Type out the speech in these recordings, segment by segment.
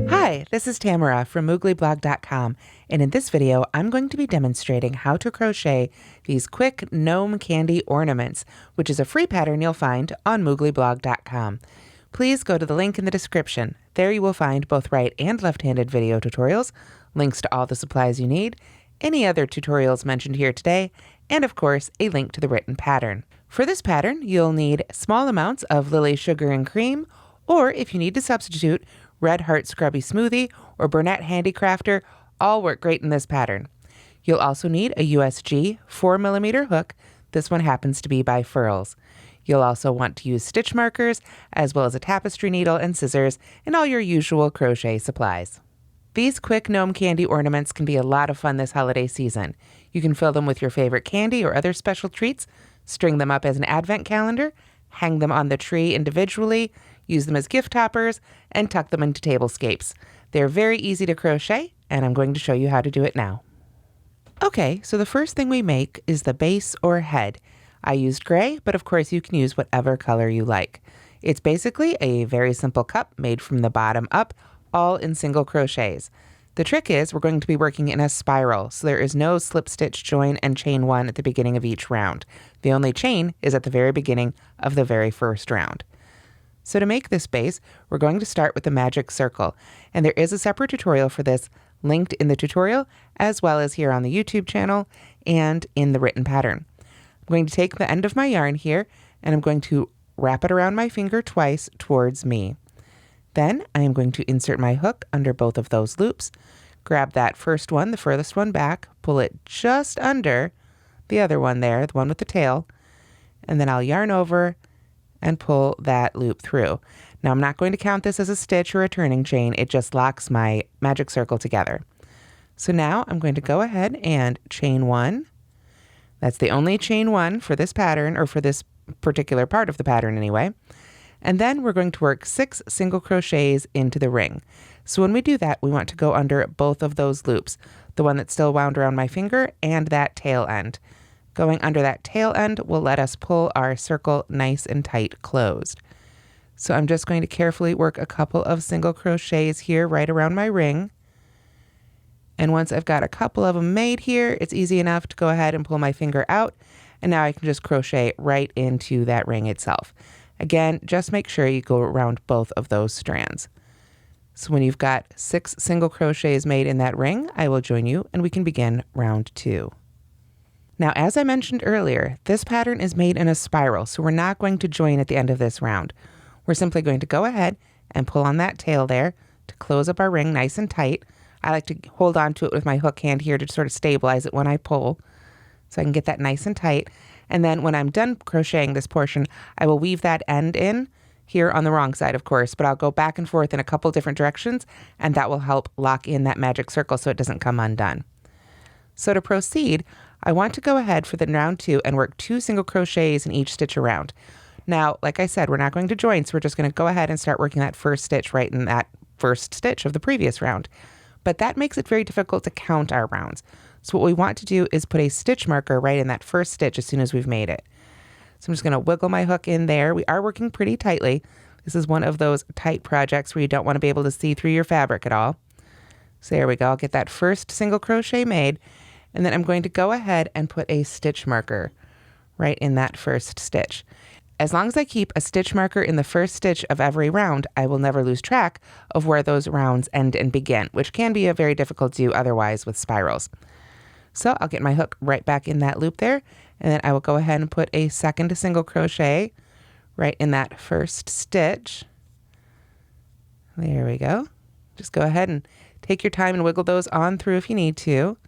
Hi, this is Tamara from mooglyblog.com, and in this video I'm going to be demonstrating how to crochet these quick gnome candy ornaments, which is a free pattern you'll find on mooglyblog.com. Please go to the link in the description. There you will find both right and left-handed video tutorials, links to all the supplies you need, any other tutorials mentioned here today, and of course a link to the written pattern. For this pattern you'll need small amounts of Lily Sugar and Cream, or if you need to substitute, Red Heart Scrubby Smoothie or Burnett Handicrafter all work great in this pattern. You'll also need a USG 4mm hook. This one happens to be by Furls. You'll also want to use stitch markers, as well as a tapestry needle and scissors, and all your usual crochet supplies. These quick gnome candy ornaments can be a lot of fun this holiday season. You can fill them with your favorite candy or other special treats, string them up as an advent calendar, hang them on the tree individually, use them as gift toppers, and tuck them into tablescapes. They're very easy to crochet, and I'm going to show you how to do it now. Okay, so the first thing we make is the base or head. I used gray, but of course you can use whatever color you like. It's basically a very simple cup made from the bottom up, all in single crochets. The trick is we're going to be working in a spiral, so there is no slip stitch, join, and chain one at the beginning of each round. The only chain is at the very beginning of the very first round. So to make this base, we're going to start with the magic circle, and there is a separate tutorial for this linked in the tutorial, as well as here on the YouTube channel and in the written pattern. I'm going to take the end of my yarn here, and I'm going to wrap it around my finger twice towards me. Then I am going to insert my hook under both of those loops, grab that first one, the furthest one back, pull it just under the other one there, the one with the tail, and then I'll yarn over and pull that loop through. Now I'm not going to count this as a stitch or a turning chain, it just locks my magic circle together. So now I'm going to go ahead and chain one. That's the only chain one for this pattern, or for this particular part of the pattern anyway. And then we're going to work 6 single crochets into the ring. So when we do that, we want to go under both of those loops, the one that's still wound around my finger and that tail end. Going under that tail end will let us pull our circle nice and tight closed. So I'm just going to carefully work a couple of single crochets here right around my ring. And once I've got a couple of them made here, it's easy enough to go ahead and pull my finger out. And now I can just crochet right into that ring itself. Again, just make sure you go around both of those strands. So when you've got 6 single crochets made in that ring, I will join you and we can begin round 2. Now, as I mentioned earlier, this pattern is made in a spiral, so we're not going to join at the end of this round. We're simply going to go ahead and pull on that tail there to close up our ring nice and tight. I like to hold on to it with my hook hand here to sort of stabilize it when I pull, so I can get that nice and tight. And then when I'm done crocheting this portion, I will weave that end in here on the wrong side, of course, but I'll go back and forth in a couple different directions, and that will help lock in that magic circle so it doesn't come undone. So to proceed, I want to go ahead for the round 2 and work 2 single crochets in each stitch around. Now, like I said, we're not going to join, so we're just going to go ahead and start working that first stitch right in that first stitch of the previous round. But that makes it very difficult to count our rounds. So what we want to do is put a stitch marker right in that first stitch as soon as we've made it. So I'm just going to wiggle my hook in there. We are working pretty tightly. This is one of those tight projects where you don't want to be able to see through your fabric at all. So there we go. I'll get that first single crochet made. And then I'm going to go ahead and put a stitch marker right in that first stitch. As long as I keep a stitch marker in the first stitch of every round, I will never lose track of where those rounds end and begin, which can be a very difficult to do otherwise with spirals. So I'll get my hook right back in that loop there, and then I will go ahead and put a second single crochet right in that first stitch. There we go. Just go ahead and take your time and wiggle those on through if you need to.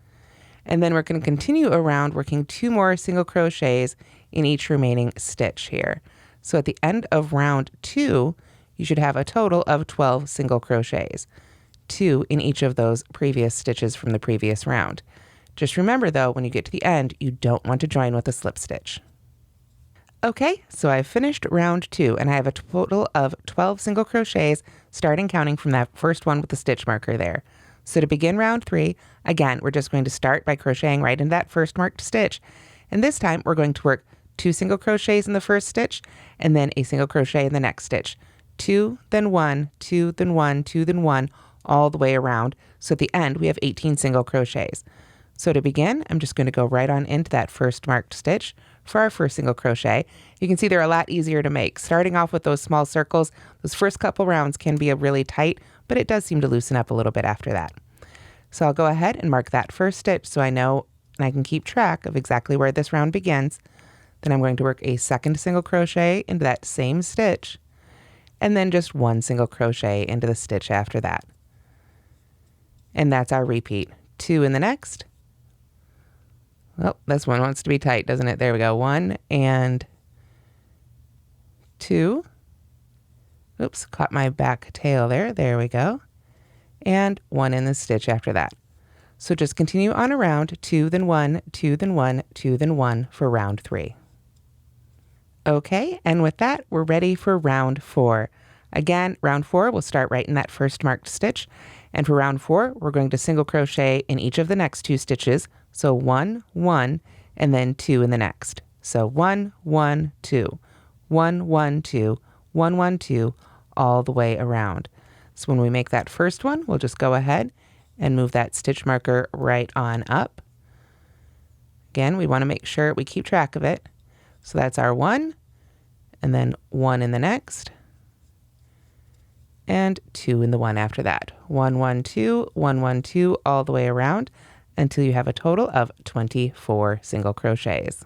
And then we're going to continue around working 2 more single crochets in each remaining stitch here. So at the end of round 2, you should have a total of 12 single crochets, 2 in each of those previous stitches from the previous round. Just remember though, when you get to the end, you don't want to join with a slip stitch. Okay, so I've finished round 2 and I have a total of 12 single crochets, starting counting from that first one with the stitch marker there. So to begin round 3, again, we're just going to start by crocheting right in that first marked stitch. And this time we're going to work 2 single crochets in the first stitch, and then a single crochet in the next stitch. 2, then 1, 2, then 1, 2, then 1, all the way around. So at the end, we have 18 single crochets. So to begin, I'm just going to go right on into that first marked stitch for our first single crochet. You can see they're a lot easier to make. Starting off with those small circles, those first couple rounds can be really tight, but it does seem to loosen up a little bit after that. So I'll go ahead and mark that first stitch so I know and I can keep track of exactly where this round begins. Then I'm going to work a second single crochet into that same stitch, and then just 1 single crochet into the stitch after that. And that's our repeat. 2 in the next. Oh, this one wants to be tight, doesn't it? There we go. 1 and 2. Oops, caught my back tail there. There we go. And 1 in the stitch after that. So just continue on around, 2, then 1, 2, then 1, 2, then 1 for round 3. Okay, and with that, we're ready for round 4. Again, round 4, we'll start right in that first marked stitch. And for round 4, we're going to single crochet in each of the next 2 stitches. So 1, 1, and then 2 in the next. So 1, 1, 2, 1, 1, 2, 1, 1, 2, all the way around. So when we make that first one, we'll just go ahead and move that stitch marker right on up. Again, we want to make sure we keep track of it. So that's our 1, and then 1 in the next, and 2 in the one after that. 1, 1, 2, 1, 1, 2, all the way around until you have a total of 24 single crochets.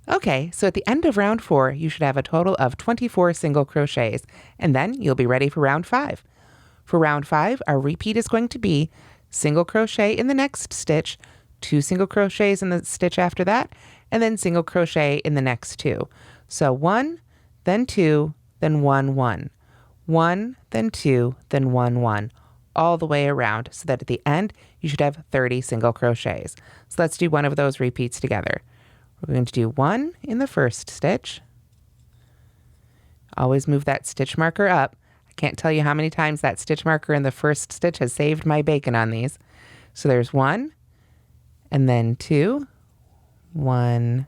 Okay, so at the end of round 4, you should have a total of 24 single crochets, and then you'll be ready for round 5. For round 5, our repeat is going to be single crochet in the next stitch, 2 single crochets in the stitch after that, and then single crochet in the next 2. So 1, then 2, then 1, 1. 1, then 2, then 1, 1, all the way around, so that at the end, you should have 30 single crochets. So let's do one of those repeats together. We're going to do 1 in the first stitch. Always move that stitch marker up. I can't tell you how many times that stitch marker in the first stitch has saved my bacon on these. So there's 1, and then 2, 1,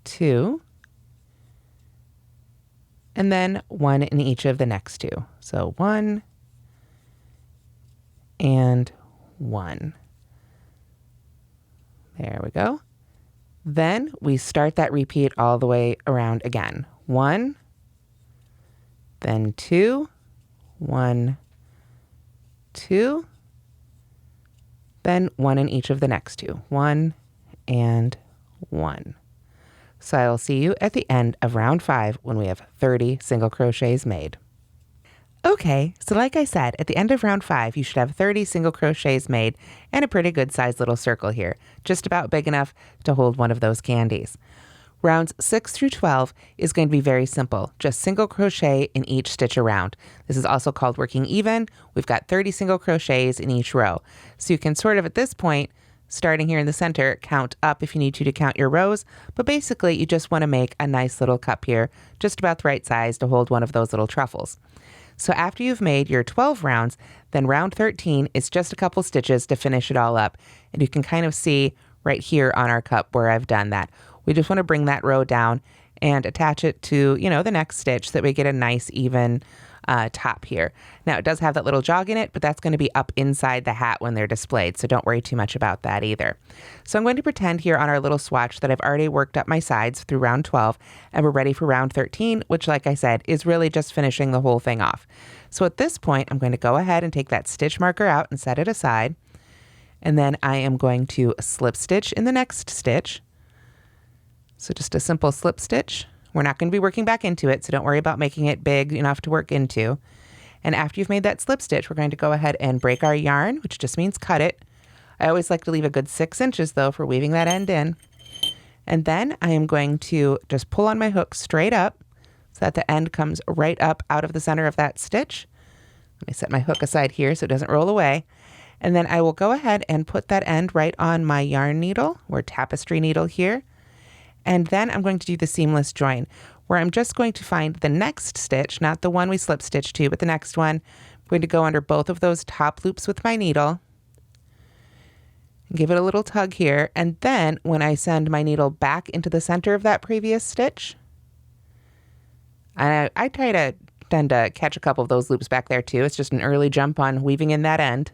2, and then 1 in each of the next 2. So 1 and 1. There we go. Then we start that repeat all the way around again. 1, then 2, 1, 2, then 1 in each of the next 2. 1 and 1. So I'll see you at the end of round 5 when we have 30 single crochets made. Okay, so like I said, at the end of round 5, you should have 30 single crochets made and a pretty good sized little circle here, just about big enough to hold one of those candies. Rounds 6 through 12 is going to be very simple, just single crochet in each stitch around. This is also called working even. We've got 30 single crochets in each row. So you can sort of at this point, starting here in the center, count up if you need to count your rows, but basically you just want to make a nice little cup here, just about the right size to hold one of those little truffles. So after you've made your 12 rounds, then round 13 is just a couple stitches to finish it all up. And you can kind of see right here on our cup where I've done that. We just want to bring that row down and attach it to, the next stitch so that we get a nice even top here. Now it does have that little jog in it, but that's going to be up inside the hat when they're displayed, so don't worry too much about that either. So I'm going to pretend here on our little swatch that I've already worked up my sides through round 12, and we're ready for round 13, which, like I said, is really just finishing the whole thing off. So at this point, I'm going to go ahead and take that stitch marker out and set it aside, and then I am going to slip stitch in the next stitch. So just a simple slip stitch. We're not going to be working back into it, so don't worry about making it big enough to work into. And after you've made that slip stitch, we're going to go ahead and break our yarn, which just means cut it. I always like to leave a good 6 inches though for weaving that end in. And then I am going to just pull on my hook straight up so that the end comes right up out of the center of that stitch. Let me set my hook aside here so it doesn't roll away. And then I will go ahead and put that end right on my yarn needle or tapestry needle here. And then I'm going to do the seamless join, where I'm just going to find the next stitch, not the one we slip stitched to, but the next one. I'm going to go under both of those top loops with my needle, Give it a little tug here, and then when I send my needle back into the center of that previous stitch, and I tend to catch a couple of those loops back there too. It's just an early jump on weaving in that end.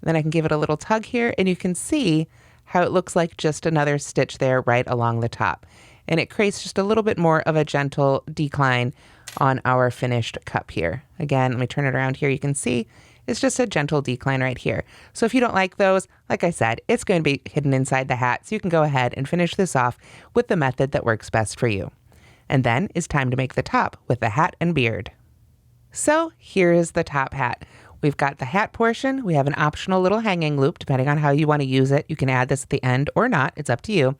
And then I can give it a little tug here, and you can see how it looks like just another stitch there right along the top. And it creates just a little bit more of a gentle decline on our finished cup here. Again, let me turn it around here. You can see it's just a gentle decline right here. So if you don't like those, like I said, it's going to be hidden inside the hat. So you can go ahead and finish this off with the method that works best for you. And then it's time to make the top with the hat and beard. So here is the top hat. We've got the hat portion. We have an optional little hanging loop, depending on how you want to use it. You can add this at the end or not. It's up to you.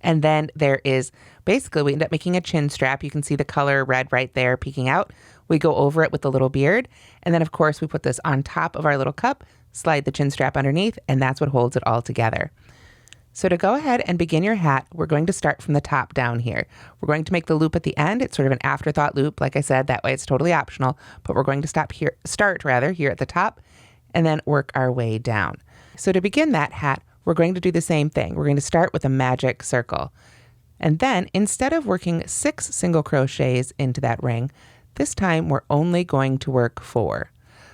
And then there is, basically, we end up making a chin strap. You can see the color red right there peeking out. We go over it with the little beard. And then, of course, we put this on top of our little cup, slide the chin strap underneath, and that's what holds it all together. So to go ahead and begin your hat, we're going to start from the top down here. We're going to make the loop at the end. It's sort of an afterthought loop. Like I said, that way it's totally optional, but we're going to start here at the top and then work our way down. So to begin that hat, we're going to do the same thing. We're going to start with a magic circle. And then instead of working 6 single crochets into that ring, this time we're only going to work 4.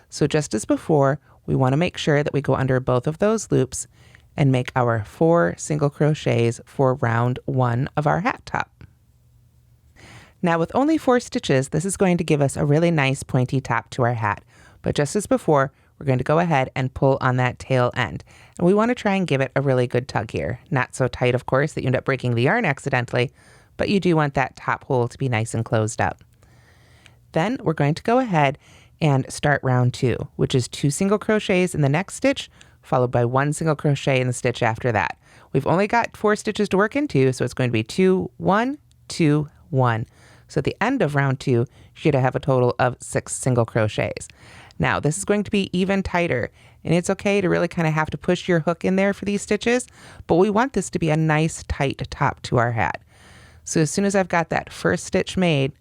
So just as before, we want to make sure that we go under both of those loops and make our 4 single crochets for round 1 of our hat top. Now with only 4 stitches, this is going to give us a really nice pointy top to our hat. But just as before, we're going to go ahead and pull on that tail end. And we want to try and give it a really good tug here. Not so tight, of course, that you end up breaking the yarn accidentally, but you do want that top hole to be nice and closed up. Then we're going to go ahead and start round 2, which is 2 single crochets in the next stitch, followed by 1 single crochet in the stitch after that. We've only got 4 stitches to work into, so it's going to be 2, 1, 2, 1. So at the end of round 2, you're going to have a total of 6 single crochets. Now, this is going to be even tighter, and it's okay to really kind of have to push your hook in there for these stitches, but we want this to be a nice tight top to our hat. So as soon as I've got that first stitch made,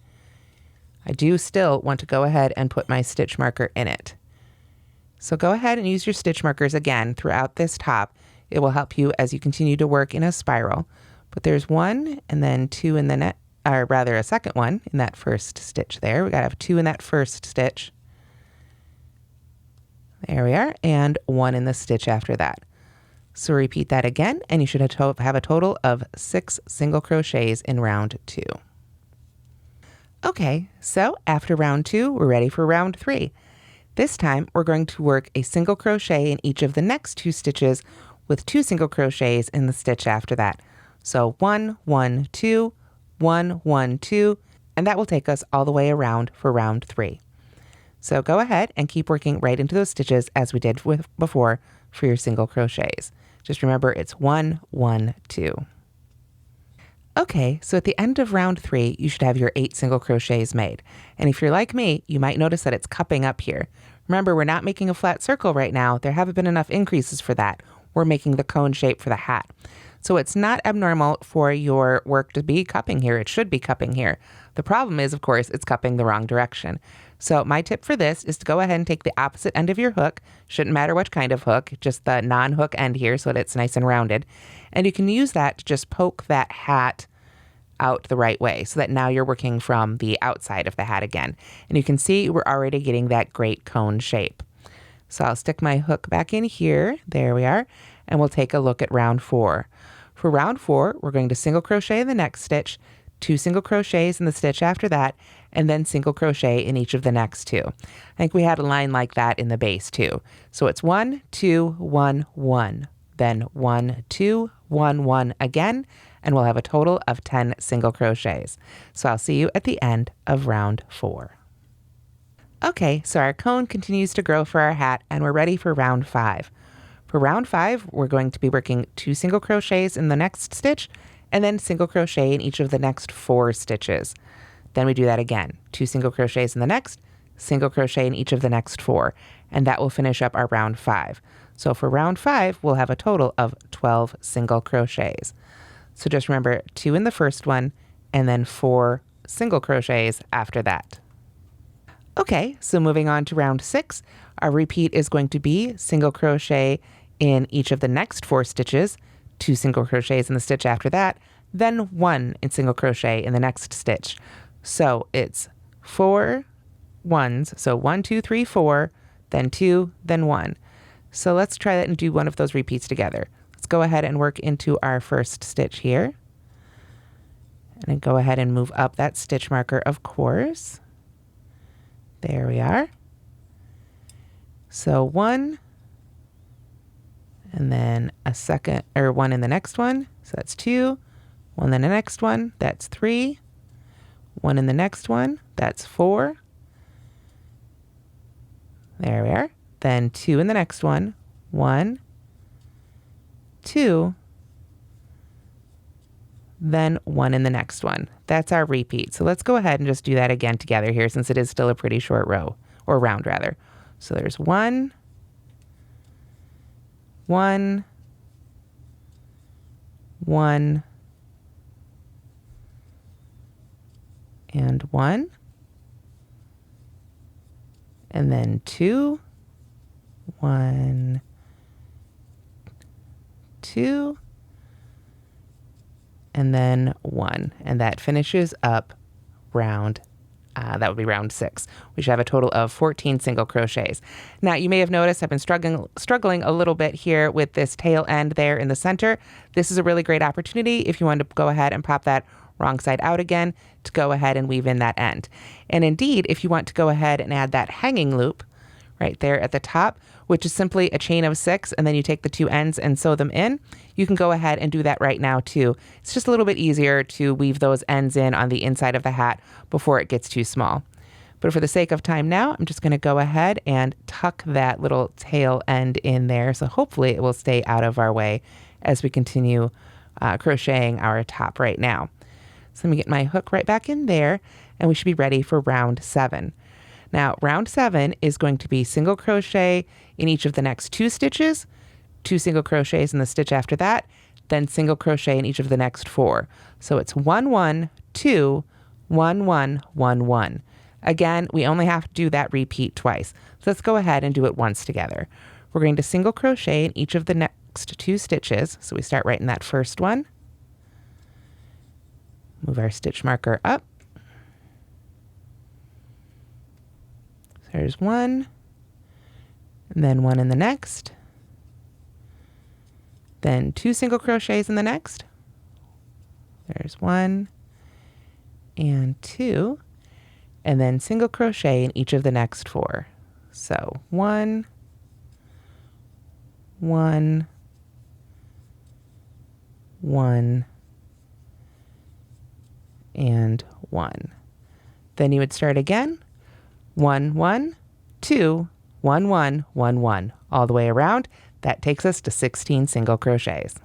I do still want to go ahead and put my stitch marker in it. So go ahead and use your stitch markers again throughout this top. It will help you as you continue to work in a spiral. But there's 1 and then 2 in the net, or rather a second one in that first stitch there. We got to have 2 in that first stitch. There we are, and 1 in the stitch after that. So repeat that again, and you should have a total of 6 single crochets in round 2. Okay, so after round 2, we're ready for round 3. This time, we're going to work a single crochet in each of the next 2 stitches with 2 single crochets in the stitch after that. So 1, 1, 2, 1, 1, 2, and that will take us all the way around for round 3. So go ahead and keep working right into those stitches as we did before for your single crochets. Just remember it's 1, 1, 2. Okay, so at the end of round 3, you should have your 8 single crochets made. And if you're like me, you might notice that it's cupping up here. Remember, we're not making a flat circle right now. There haven't been enough increases for that. We're making the cone shape for the hat. So it's not abnormal for your work to be cupping here. It should be cupping here. The problem is, of course, it's cupping the wrong direction. So my tip for this is to go ahead and take the opposite end of your hook. Shouldn't matter which kind of hook, just the non-hook end here so that it's nice and rounded. And you can use that to just poke that hat out the right way so that now you're working from the outside of the hat again. And you can see we're already getting that great cone shape. So I'll stick my hook back in here. There we are. And we'll take a look at round 4. For round 4, we're going to single crochet in the next stitch, 2 single crochets in the stitch after that, and then single crochet in each of the next 2. I think we had a line like that in the base too. So it's 1, 2, 1, 1, then 1, 2, 1, 1 again, and we'll have a total of 10 single crochets. So I'll see you at the end of round 4. Okay, so our cone continues to grow for our hat, and we're ready for round 5. For round 5, we're going to be working 2 single crochets in the next stitch, and then single crochet in each of the next 4 stitches. Then we do that again, 2 single crochets in the next, single crochet in each of the next 4, and that will finish up our round 5. So for round 5, we'll have a total of 12 single crochets. So just remember 2 in the first one, and then 4 single crochets after that. Okay, so moving on to round 6, our repeat is going to be single crochet in each of the next 4 stitches, 2 single crochets in the stitch after that, then 1 in single crochet in the next stitch. So it's 4 ones, so 1, 2, 3, 4, then 2, then 1. So let's try that and do one of those repeats together. Let's go ahead and work into our first stitch here. And then go ahead and move up that stitch marker, of course. There we are. So 1, and then a second, or 1 in the next one. So that's 2, 1 in the next one, that's 3, 1 in the next one, that's 4. There we are. Then 2 in the next one, 1, 2, then 1 in the next one. That's our repeat. So let's go ahead and just do that again together here, since it is still a pretty short row, or round rather. So there's 1, 1, 1, and 1, and then 2, 1, 2, and then 1, and that finishes up round. That would be round 6. We should have a total of 14 single crochets. Now you may have noticed I've been struggling a little bit here with this tail end there in the center. This is a really great opportunity if you want to go ahead and pop that wrong side out again to go ahead and weave in that end. And indeed, if you want to go ahead and add that hanging loop right there at the top, which is simply a chain of 6, and then you take the 2 ends and sew them in, you can go ahead and do that right now too. It's just a little bit easier to weave those ends in on the inside of the hat before it gets too small. But for the sake of time now, I'm just going to go ahead and tuck that little tail end in there, so hopefully it will stay out of our way as we continue crocheting our top right now. So let me get my hook right back in there, and we should be ready for round 7. Now, round 7 is going to be single crochet in each of the next 2 stitches, 2 single crochets in the stitch after that, then single crochet in each of the next 4. So it's 1, 1, 2, 1, 1, 1, 1. Again, we only have to do that repeat twice. So let's go ahead and do it once together. We're going to single crochet in each of the next 2 stitches. So we start right in that first one. Move our stitch marker up. So there's 1, and then 1 in the next, then 2 single crochets in the next. There's 1 and 2, and then single crochet in each of the next 4. So 1, 1, 1, and 1. Then you would start again. 1, 1, 2, 1, 1, 1, 1, all the way around. That takes us to 16 single crochets.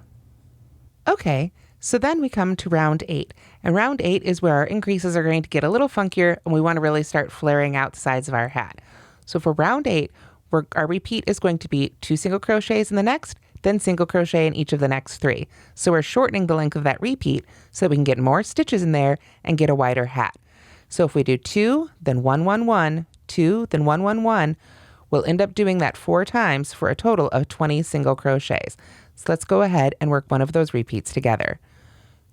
Okay, so then we come to round 8. And round 8 is where our increases are going to get a little funkier, and we want to really start flaring out the sides of our hat. So for round 8, our repeat is going to be 2 single crochets in the next, then single crochet in each of the next 3. So we're shortening the length of that repeat so we can get more stitches in there and get a wider hat. So if we do 2, then 1, 1, 1, 2, then 1, 1, 1, we'll end up doing that 4 times for a total of 20 single crochets. So let's go ahead and work one of those repeats together.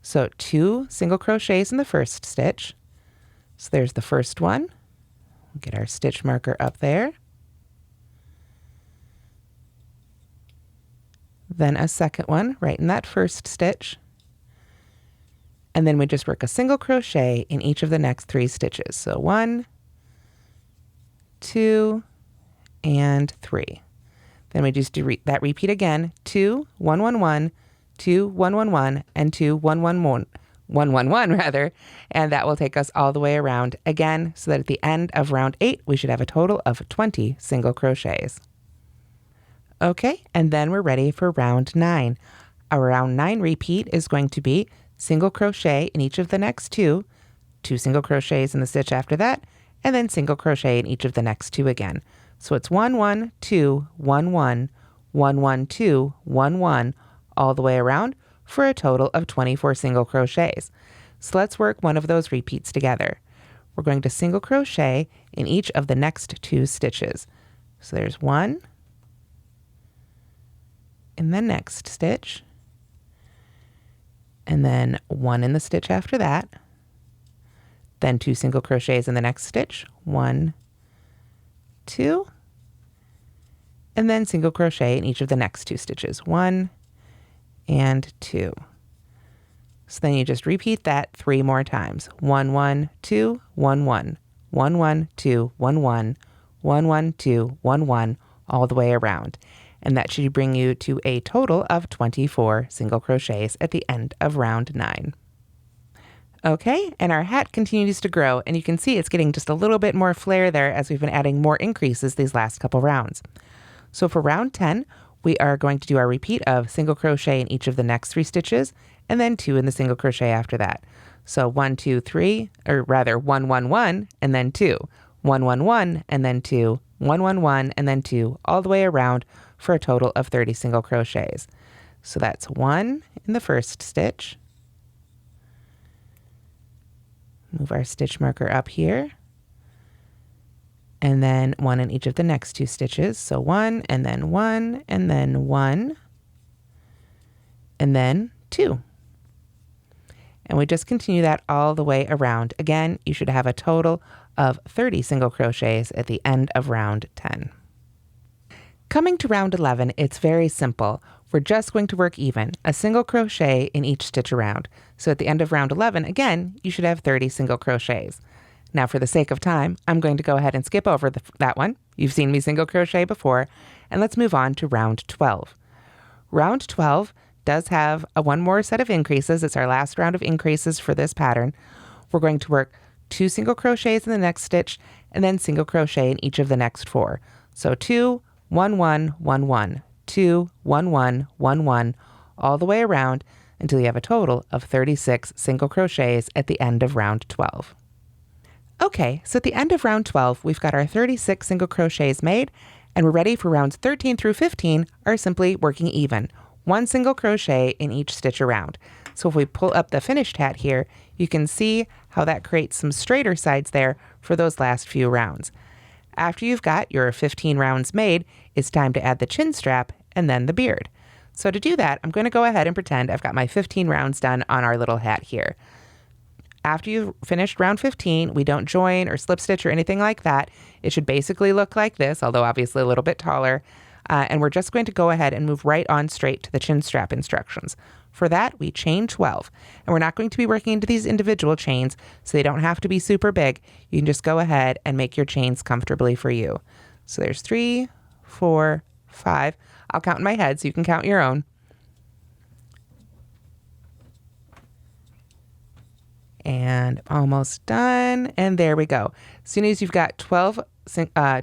So 2 single crochets in the first stitch. So there's the first one. We'll get our stitch marker up there. Then a second one right in that first stitch. And then we just work a single crochet in each of the next 3 stitches. So 1, 2, and 3. Then we just do that repeat again. 2, 1, 1, 1, 2, 1, 1, 1, and 2, 1, 1, 1, 1, 1, 1 rather. And that will take us all the way around again, so that at the end of round 8, we should have a total of 20 single crochets. Okay, and then we're ready for round 9. Our round 9 repeat is going to be single crochet in each of the next 2, 2 single crochets in the stitch after that, and then single crochet in each of the next 2 again. So it's 1, 1, 2, 1, 1, 1, 1, 2, 1, 1, all the way around for a total of 24 single crochets. So let's work one of those repeats together. We're going to single crochet in each of the next 2 stitches. So there's 1, in the next stitch, and then 1 in the stitch after that, then 2 single crochets in the next stitch, 1, 2, and then single crochet in each of the next 2 stitches, 1 and 2. So then you just repeat that 3 more times. 1, 1, 2, 1, 1, 1, 1, 2, 1, 1, 1, 1, 2, 1, 1, all the way around. And that should bring you to a total of 24 single crochets at the end of round 9. Okay, and our hat continues to grow, and you can see it's getting just a little bit more flair there as we've been adding more increases these last couple rounds. So for round 10, we are going to do our repeat of single crochet in each of the next 3 stitches, and then 2 in the single crochet after that. So 1, 2, 3, or rather 1, 1, 1, and then 2. 1, 1, 1, and then 2. 1, 1, 1, and then 2, all the way around for a total of 30 single crochets. So that's 1 in the first stitch. Move our stitch marker up here. And then 1 in each of the next 2 stitches. So 1, and then 1, and then 1, and then 2. And we just continue that all the way around. Again, you should have a total of 30 single crochets at the end of round 10. Coming to round 11, it's very simple. We're just going to work even, a single crochet in each stitch around. So at the end of round 11, again, you should have 30 single crochets. Now for the sake of time, I'm going to go ahead and skip over that one. You've seen me single crochet before, and let's move on to round 12. Round 12 does have one more set of increases. It's our last round of increases for this pattern. We're going to work 2 single crochets in the next stitch, and then single crochet in each of the next 4. So 2, 1, 1, 1, 1, 2, 1, 1, 1, 1, all the way around until you have a total of 36 single crochets at the end of round 12. Okay, so at the end of round 12, we've got our 36 single crochets made, and we're ready for rounds 13 through 15 are simply working even. 1 single crochet in each stitch around. So if we pull up the finished hat here, you can see how that creates some straighter sides there for those last few rounds. After you've got your 15 rounds made, it's time to add the chin strap and then the beard. So to do that, I'm going to go ahead and pretend I've got my 15 rounds done on our little hat here. After you've finished round 15, we don't join or slip stitch or anything like that. It should basically look like this, although obviously a little bit taller. And we're just going to go ahead and move right on straight to the chin strap instructions. For that, we chain 12. And we're not going to be working into these individual chains, so they don't have to be super big. You can just go ahead and make your chains comfortably for you. So there's 3, 4, 5. I'll count in my head so you can count your own. And almost done. And there we go. As soon as you've got 12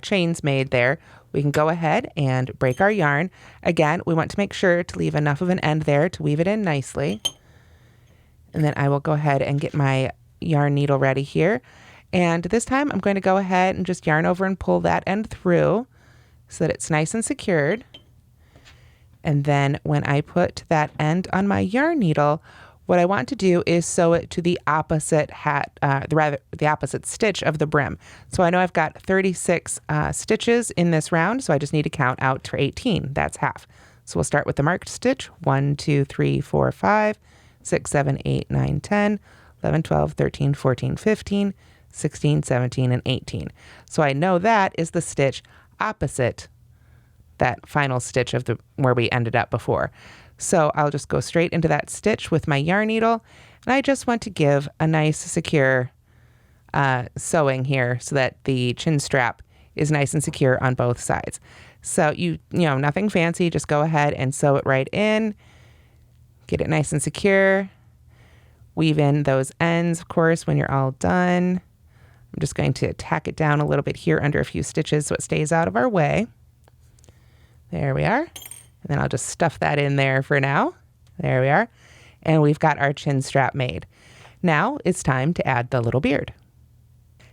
chains made there, we can go ahead and break our yarn. Again, we want to make sure to leave enough of an end there to weave it in nicely. And then I will go ahead and get my yarn needle ready here. And this time I'm going to go ahead and just yarn over and pull that end through so that it's nice and secured. And then when I put that end on my yarn needle, what I want to do is sew it to the opposite the opposite stitch of the brim. So I know I've got 36 stitches in this round, so I just need to count out to 18. That's half. So we'll start with the marked stitch. 1, 2, 3, 4, 5, 6, 7, 8, 9, 10, 11, 12, 13, 14, 15, 16, 17, and 18. So I know that is the stitch opposite that final stitch of where we ended up before. So I'll just go straight into that stitch with my yarn needle, and I just want to give a nice secure sewing here so that the chin strap is nice and secure on both sides. So you know, nothing fancy, just go ahead and sew it right in, get it nice and secure, weave in those ends, of course, when you're all done. I'm just going to tack it down a little bit here under a few stitches so it stays out of our way. There we are. And then I'll just stuff that in there for now. There we are. And we've got our chin strap made. Now it's time to add the little beard.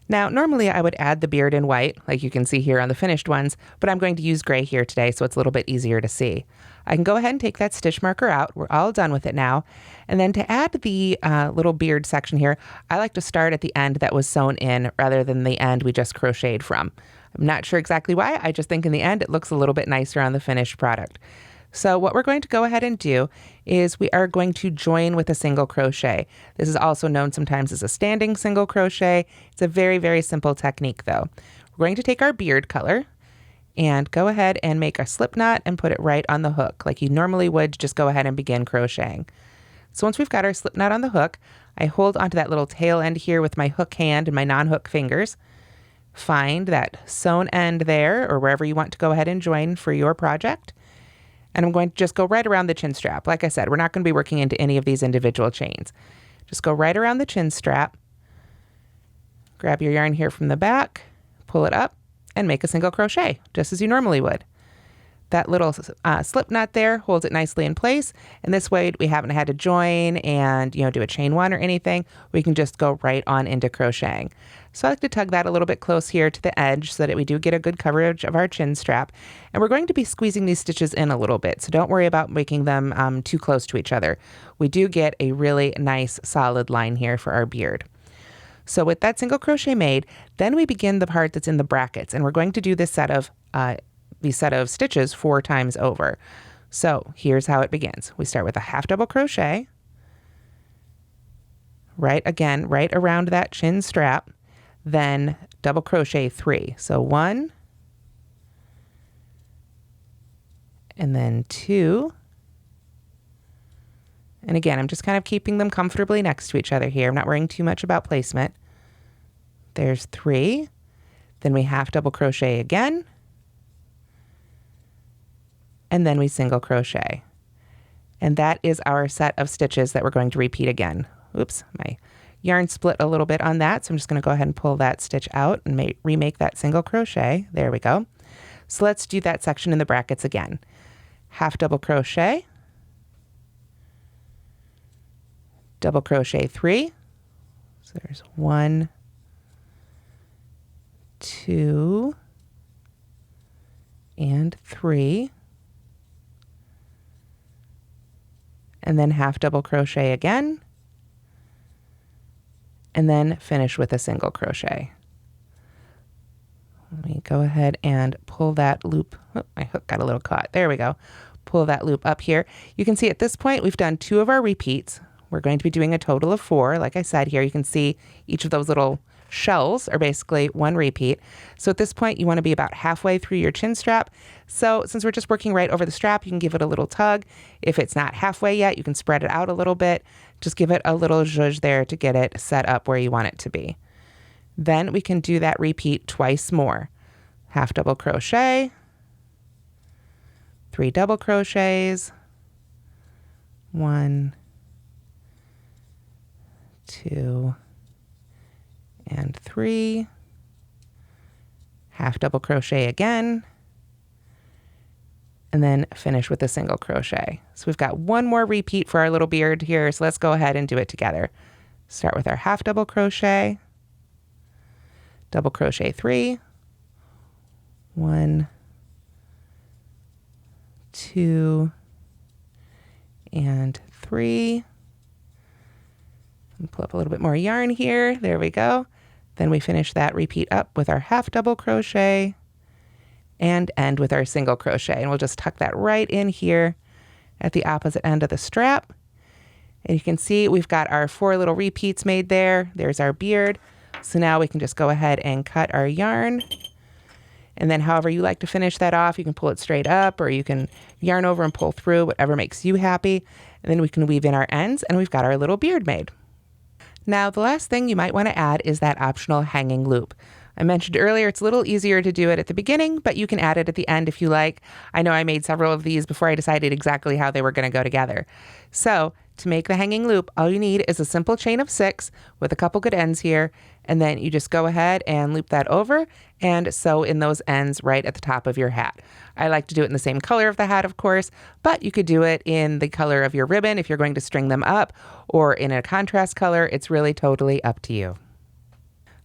Now, normally I would add the beard in white, like you can see here on the finished ones, but I'm going to use gray here today, so it's a little bit easier to see. I can go ahead and take that stitch marker out. We're all done with it now. And then to add the little beard section here, I like to start at the end that was sewn in rather than the end we just crocheted from. I'm not sure exactly why. I just think in the end it looks a little bit nicer on the finished product. So what we're going to go ahead and do is we are going to join with a single crochet. This is also known sometimes as a standing single crochet. It's a very, very simple technique though. We're going to take our beard color and go ahead and make a slip knot and put it right on the hook like you normally would to just go ahead and begin crocheting. So once we've got our slip knot on the hook, I hold onto that little tail end here with my hook hand and my non-hook fingers. Find that sewn end there or wherever you want to go ahead and join for your project. And I'm going to just go right around the chin strap. Like I said, we're not going to be working into any of these individual chains. Just go right around the chin strap. Grab your yarn here from the back, pull it up, and make a single crochet, just as you normally would. That little slip knot there holds it nicely in place, and this way we haven't had to join and do a chain one or anything. We can just go right on into crocheting. So I like to tug that a little bit close here to the edge so that we do get a good coverage of our chin strap. And we're going to be squeezing these stitches in a little bit, so don't worry about making them too close to each other. We do get a really nice solid line here for our beard. So with that single crochet made, then we begin the part that's in the brackets, and we're going to do this set of stitches 4 times over. So here's how it begins. We start with a half double crochet, right around that chin strap, then double crochet 3. So 1, and then 2, and again, I'm just kind of keeping them comfortably next to each other here. I'm not worrying too much about placement. There's 3, then we half double crochet again, and then we single crochet. And that is our set of stitches that we're going to repeat again. Oops, my yarn split a little bit on that, so I'm just going to go ahead and pull that stitch out and remake that single crochet. There we go. So let's do that section in the brackets again. Half double crochet, double crochet 3. So there's 1, 2, and 3. And then half double crochet again, and then finish with a single crochet. Let me go ahead and pull that loop. Oh, my hook got a little caught. There we go. Pull that loop up here. You can see at this point we've done 2 of our repeats. We're going to be doing a total of 4. Like I said here, you can see each of those little shells are basically 1 repeat. So at this point, you want to be about halfway through your chin strap. So since we're just working right over the strap, you can give it a little tug. If it's not halfway yet, you can spread it out a little bit. Just give it a little zhuzh there to get it set up where you want it to be. Then we can do that repeat twice more. Half double crochet, 3 double crochets, 1, 2, and 3, half double crochet again, and then finish with a single crochet. So we've got 1 more repeat for our little beard here, so let's go ahead and do it together. Start with our half double crochet, double crochet 3, 1, 2, and 3. And pull up a little bit more yarn here. There we go. Then we finish that repeat up with our half double crochet and end with our single crochet. And we'll just tuck that right in here at the opposite end of the strap. And you can see we've got our 4 little repeats made there. There's our beard. So now we can just go ahead and cut our yarn. And then however you like to finish that off, you can pull it straight up or you can yarn over and pull through, whatever makes you happy. And then we can weave in our ends and we've got our little beard made. Now, the last thing you might want to add is that optional hanging loop. I mentioned earlier it's a little easier to do it at the beginning, but you can add it at the end if you like. I know I made several of these before I decided exactly how they were going to go together. So to make the hanging loop, all you need is a simple chain of 6 with a couple good ends here, and then you just go ahead and loop that over and sew in those ends right at the top of your hat. I like to do it in the same color of the hat, of course, but you could do it in the color of your ribbon if you're going to string them up, or in a contrast color. It's really totally up to you.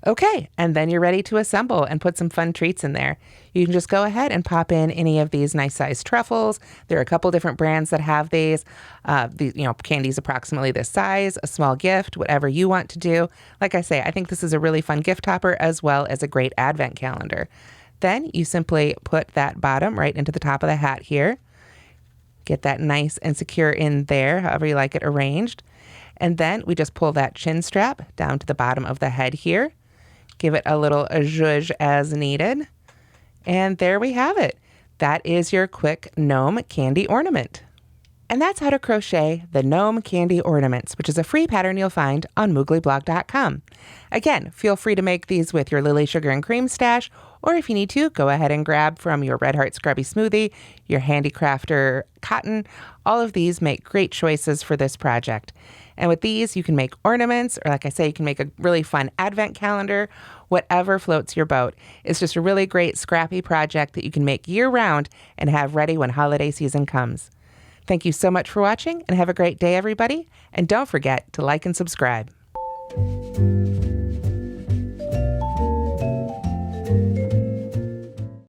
Okay, and then you're ready to assemble and put some fun treats in there. You can just go ahead and pop in any of these nice sized truffles. There are a couple different brands that have these. Candy's approximately this size, a small gift, whatever you want to do. Like I say, I think this is a really fun gift topper as well as a great advent calendar. Then you simply put that bottom right into the top of the hat here. Get that nice and secure in there, however you like it arranged. And then we just pull that chin strap down to the bottom of the head here. Give it a little zhuzh as needed. And there we have it. That is your quick gnome candy ornament. And that's how to crochet the Gnome Candy Ornaments, which is a free pattern you'll find on mooglyblog.com. Again, feel free to make these with your Lily Sugar and Cream stash, or if you need to, go ahead and grab from your Red Heart Scrubby Smoothie, your Handicrafter Cotton. All of these make great choices for this project. And with these, you can make ornaments, or like I say, you can make a really fun advent calendar, whatever floats your boat. It's just a really great scrappy project that you can make year-round and have ready when holiday season comes. Thank you so much for watching, and have a great day, everybody. And don't forget to like and subscribe.